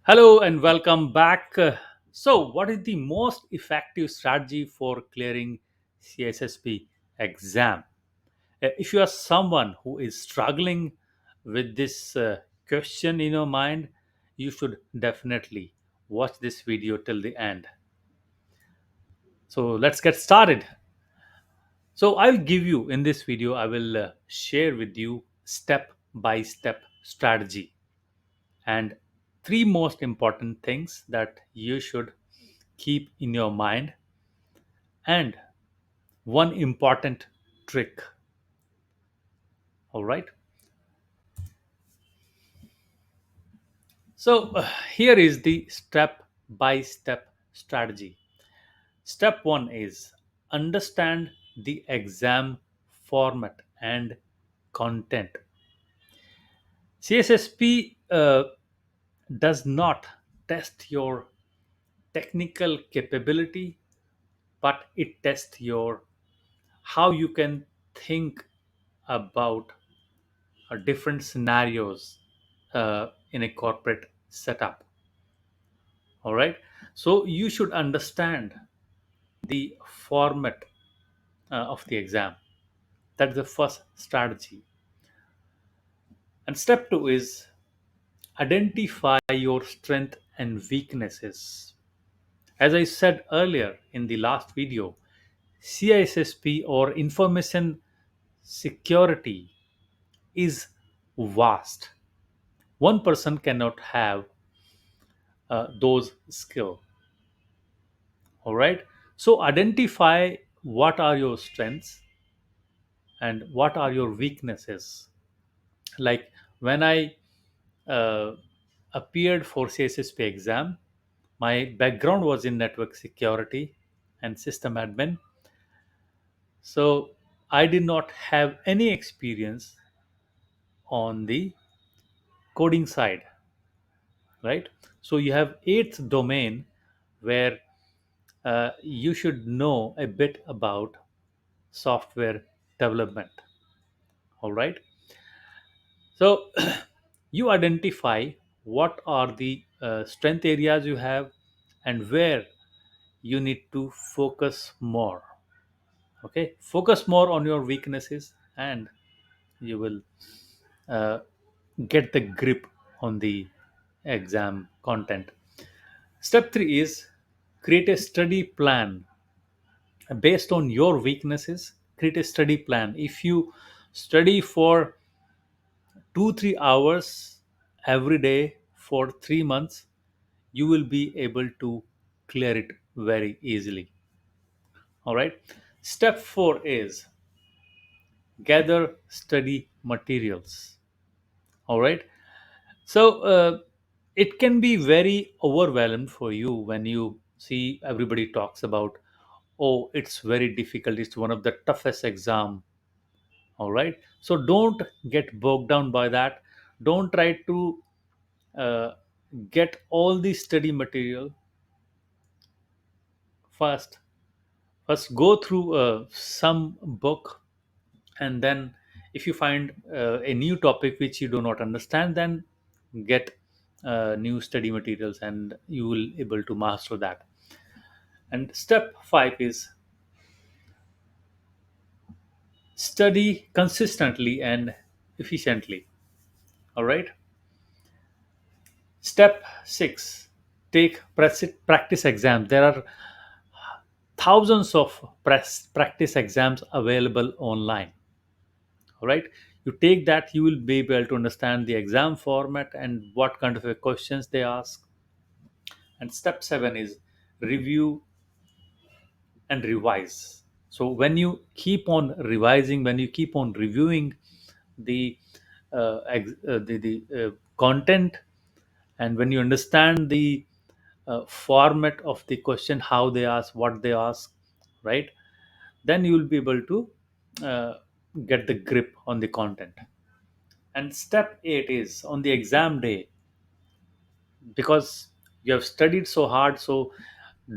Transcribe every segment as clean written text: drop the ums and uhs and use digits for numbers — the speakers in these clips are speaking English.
Hello and welcome back. So, what is the most effective strategy for clearing CISSP exam? If you are someone who is struggling with this question in your mind, you should definitely watch this video till the end. So, let's get started. So, I'll give you in this video, I will share with you step by step strategy and three most important things that you should keep in your mind and one important trick. All right, so here is the step by step strategy. Step 1 is understand the exam format and content. CSSP does not test your technical capability, but it tests your how you can think about different scenarios in a corporate setup. All right, so you should understand the format of the exam. That's the first strategy. And step 2 is identify your strength and weaknesses. As I said earlier in the last video, CISSP or information security is vast. One person cannot have those skill. All right, so identify what are your strengths and what are your weaknesses. Like when I uh, appeared for CSSP exam, my background was in network security and system admin, so I did not have any experience on the coding side, right? So you have eighth domain where you should know a bit about software development. All right, so you identify what are the strength areas you have and where you need to focus more. Okay, focus more on your weaknesses and you will uh, get the grip on the exam content. Step 3 is create a study plan based on your weaknesses. Create a study plan. If you study for 2 3 hours every day for 3 months, you will be able to clear it very easily. All right, step 4 is gather study materials. All right, so it can be very overwhelmed for you when you see everybody talks about, oh, it's very difficult, it's one of the toughest exam. All right, so don't get bogged down by that. Don't try to uh, get all the study material first. First go through some book, and then if you find a new topic which you do not understand, then get new study materials and you will able to master that. And step 5 is study consistently and efficiently. All right, step 6, take practice exams. There are thousands of practice exams available online. All right, you take that, you will be able to understand the exam format and what kind of questions they ask. And step 7 is review and revise. So when you keep on revising, when you keep on reviewing the content, and when you understand the format of the question, how they ask, what they ask, right, then you will be able to uh, get the grip on the content. And step 8 is on the exam day, because you have studied so hard, so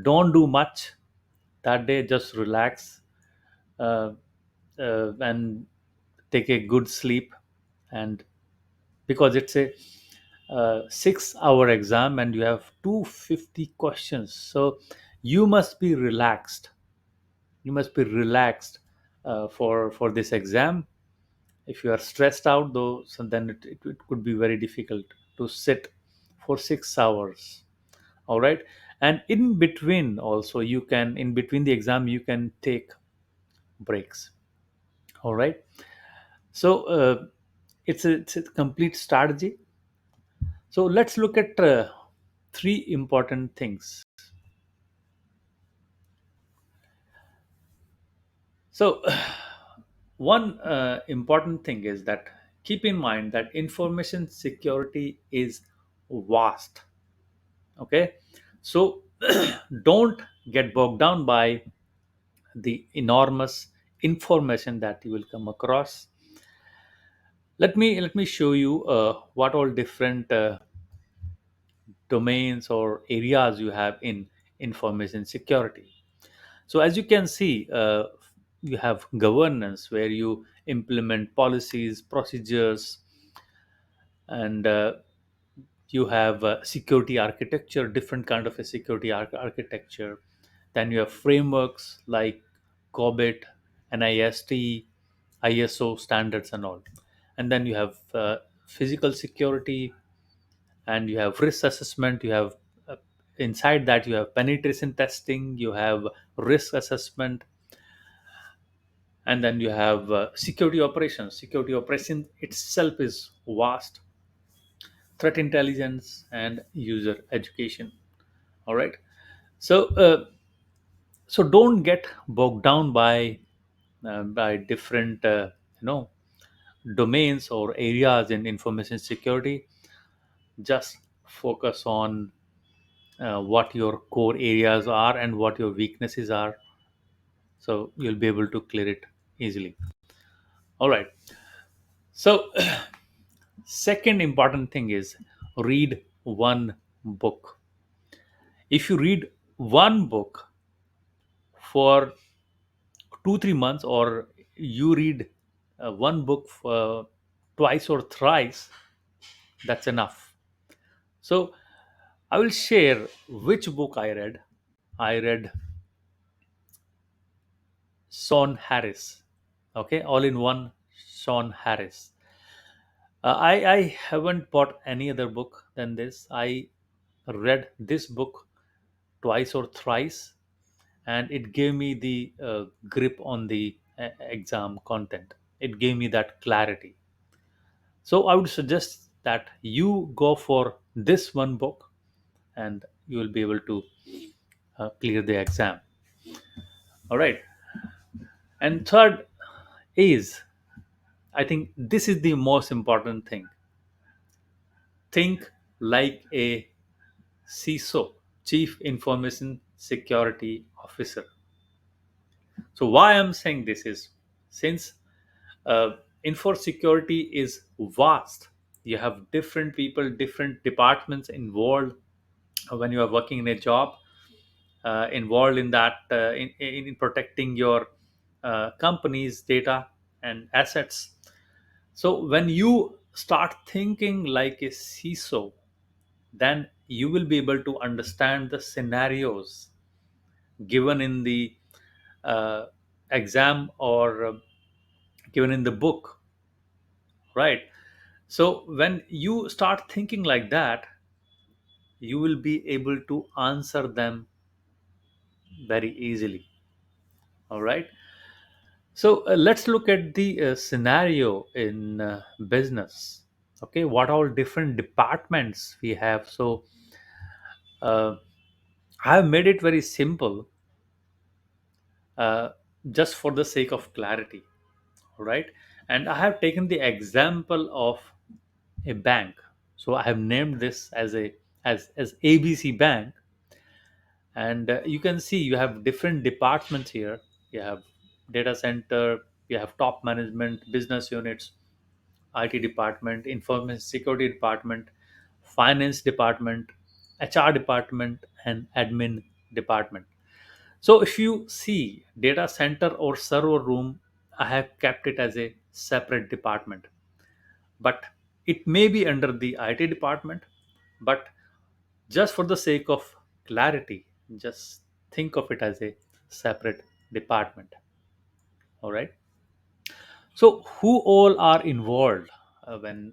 don't do much that day. Just relax, uh, and take a good sleep. And because it's a 6-hour exam and you have 250 questions. So you must be relaxed. You must be relaxed for this exam. If you are stressed out though, so then it could be very difficult to sit for 6 hours. All right. And in between also, you can, in between the exam, you can take breaks. All right. So it's a complete strategy. So let's look at three important things. So one important thing is that keep in mind that information security is vast. Okay. So don't get bogged down by the enormous information that you will come across. Let me show you what all different domains or areas you have in information security. So as you can see, you have governance where you implement policies, procedures, and you have security architecture, different kind of a security architecture. Then you have frameworks like COBIT, NIST, ISO standards and all. And then you have physical security, and you have risk assessment. You have uh, inside that you have penetration testing, you have risk assessment, and then you have security operations. Security operation itself is vast: threat intelligence and user education. All right. So so don't get bogged down by different you know domains or areas in information security. Just focus on what your core areas are and what your weaknesses are, so you'll be able to clear it easily. All right. So second important thing is read one book. If you read one book for 2 3 months, or you read one book for twice or thrice, that's enough. So I will share which book I read. I read Sean Harris. Okay, all in one, Sean Harris. I haven't bought any other book than this. I read this book twice or thrice, and it gave me the grip on the exam content. It gave me that clarity. So I would suggest that you go for this one book, and you will be able to clear the exam. All right. And third is, I think this is the most important thing: think like a CISO, Chief Information Security Officer. So why I'm saying this is, since info security is vast, you have different people, different departments involved when you are working in a job, involved in that in protecting your company's data and assets. So when you start thinking like a CISO, then you will be able to understand the scenarios given in the uh, exam, or given in the book, right? So when you start thinking like that, you will be able to answer them very easily. All right. So let's look at the scenario in business. Okay, what all different departments we have. So uh, I have made it very simple, uh, just for the sake of clarity. All right. And I have taken the example of a bank. So I have named this as a as ABC Bank. And you can see you have different departments here. You have data center, you have top management, business units, IT department, information security department, finance department, HR department, and admin department. So if you see data center or server room, I have kept it as a separate department. But It may be under the IT department, but just for the sake of clarity, just think of it as a separate department. All right. So, who all are involved when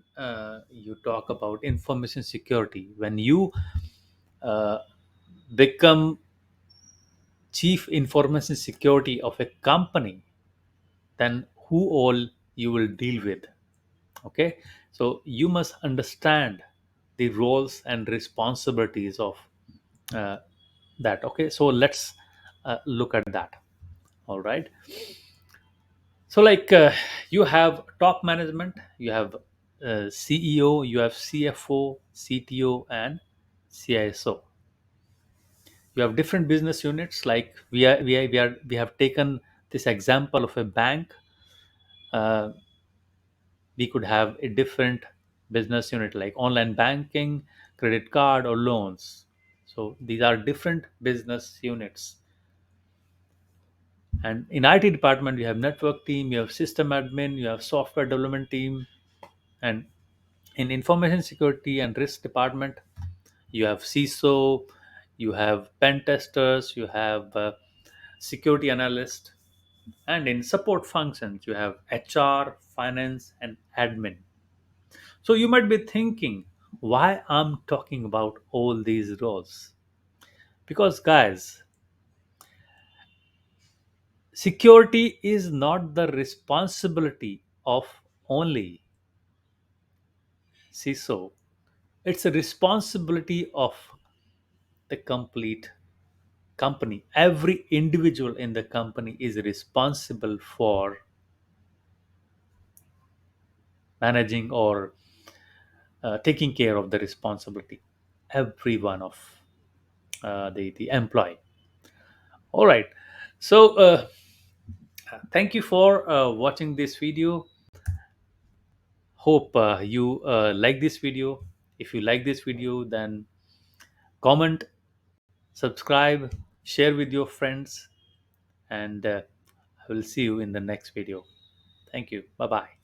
you talk about information security? When you uh, become chief information security of a company, then who all you will deal with? Okay, so you must understand the roles and responsibilities of uh, that. Okay, so let's look at that. All right. So, like, you have top management, you have CEO, you have CFO, CTO, and CISO. You have different business units. Like we have taken this example of a bank. Uh, we could have a different business unit like online banking, credit card, or loans. So these are different business units. And in IT department, you have network team, you have system admin, you have software development team, and in information security and risk department, you have CISO, you have pen testers, you have security analyst, and in support functions, you have HR, finance, and admin. So you might be thinking, why I'm talking about all these roles? Because, guys, security is not the responsibility of only CISO. It's a responsibility of the complete company. Every individual in the company is responsible for managing or taking care of the responsibility. Every one of the employee. All right. So thank you for watching this video. Hope you like this video. If you like this video, then comment, subscribe, share with your friends, and I will see you in the next video. Thank you. Bye bye.